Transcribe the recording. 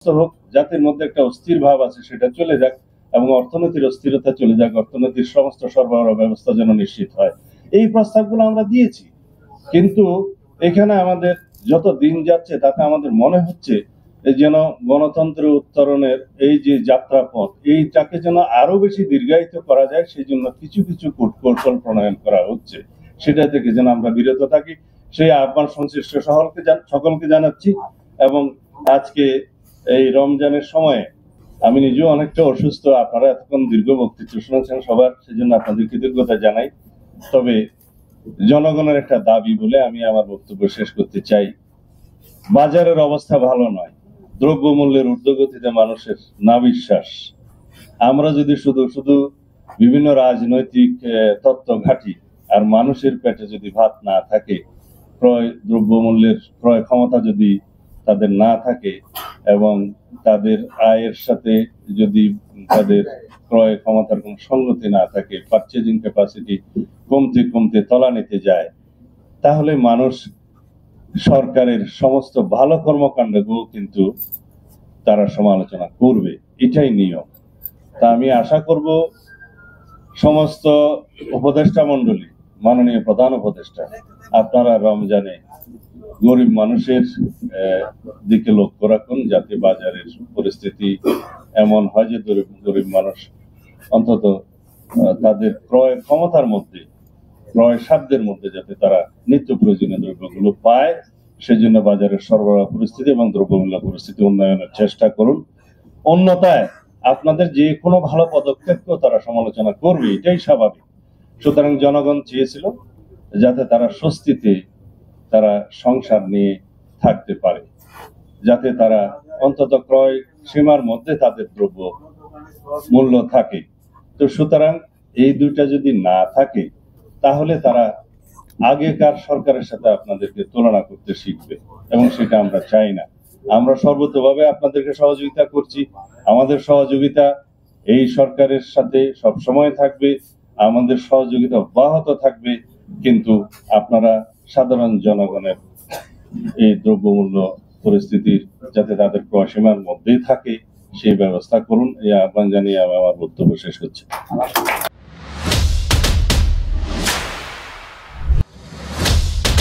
হোক, জাতির মধ্যে একটা অস্থির ভাব আছে সেটা চলে যাক এবং অর্থনীতির অস্থিরতা চলে যাক, অর্থনীতির সমস্ত সরবরাহ ব্যবস্থা যেন নিশ্চিত হয়। এই প্রস্তাবগুলো আমরা দিয়েছি, কিন্তু এখানে আমাদের যত দিন যাচ্ছে তাতে আমাদের মনে হচ্ছে যেন গণতন্ত্রের উত্তরণের এই যে যাত্রাপথ, এইটাকে যেন আরো বেশি দীর্ঘায়িত করা যায়, সেই জন্য কিছু কিছু কূটকৌশল প্রণয়ন করা হচ্ছে। সেটা থেকে যেন আমরা বিরত থাকি, সেই আহ্বান সংশ্লিষ্ট সকলকে জানাচ্ছি। এবং আজকে এই রমজানের সময়ে আমি নিজেও অনেকটা অসুস্থ, আপনারা এতক্ষণ দীর্ঘ বক্তৃতা শুনেছেন সবার, সেজন্য আপনাদের কৃতজ্ঞতা জানাই। তবে জনগণের একটা দাবি বলে আমি আমার বক্তব্য শেষ করতে চাই। বাজারের অবস্থা ভালো নয়, দ্রব্যমূল্যের ঊর্ধ্বগতিতে মানুষের না বিশ্বাস। আমরা যদি শুধু শুধু বিভিন্ন রাজনৈতিক তত্ত্ব ঘাঁটি আর মানুষের পেটে যদি ভাত না থাকে, দ্রব্যমূল্যের ক্রয় ক্ষমতা যদি তাদের না থাকে এবং তাদের আয়ের সাথে যদি তাদের ক্রয় ক্ষমতার কোন সঙ্গতি না থাকে, পারচেজিং ক্যাপাসিটি কমতে কমতে তলানিতে যায়, তাহলে মানুষ সরকারের সমস্ত ভালো কর্মকাণ্ডগুলো কিন্তু তারা সমালোচনা করবে, এটাই নিয়ম। তা আমি আশা করব সমস্ত উপদেষ্টা মন্ডলী, মাননীয় প্রধান উপদেষ্টা, আপনারা রমজানে গরিব মানুষের দিকে লক্ষ্য রাখুন, যাতে বাজারের পরিস্থিতি এমন হয় যে গরিব মানুষ অন্তত তাদের ক্রয় ক্ষমতার মধ্যে, ক্রয় সাধ্যের মধ্যে যাতে তারা নিত্য প্রয়োজনীয় দ্রব্যগুলো পায়, সেজন্য বাজারের সরবরাহ পরিস্থিতি এবং দ্রব্যমূল্য পরিস্থিতি উন্নয়নের চেষ্টা করুন। অন্যথায় আপনাদের যে কোনো ভালো পদক্ষেপকেও তারা সমালোচনা করবে, এটাই স্বাভাবিক। সুতরাং জনগণ চেয়েছিল যাতে তারা স্বস্তিতে তারা সংসার নিয়ে থাকতে পারে, যাতে তারা অন্তত ক্রয় সীমার মধ্যে তাদের দ্রব্য মূল্য থাকে। তো সুতরাং এই দুইটা যদি না থাকে, তাহলে তারা আগেকার সরকারের সাথে আপনাদেরকে তুলনা করতে শিখবে, এবং সেটা আমরা চাই না। আমরা সর্বতোভাবে আপনাদেরকে সহযোগিতা করছি, আমাদের সহযোগিতা এই সরকারের সাথে সব সময় থাকবে, আমাদের সহযোগিতা অব্যাহত থাকবে। কিন্তু আপনারা সাধারণ জনগণের এই দ্রব্যমূল্য পরিস্থিতির যাতে তাদের ক্রয় সীমার মধ্যেই থাকে সেই ব্যবস্থা করুন, এই আহ্বান জানিয়ে আমি আমার বক্তব্য শেষ করছি।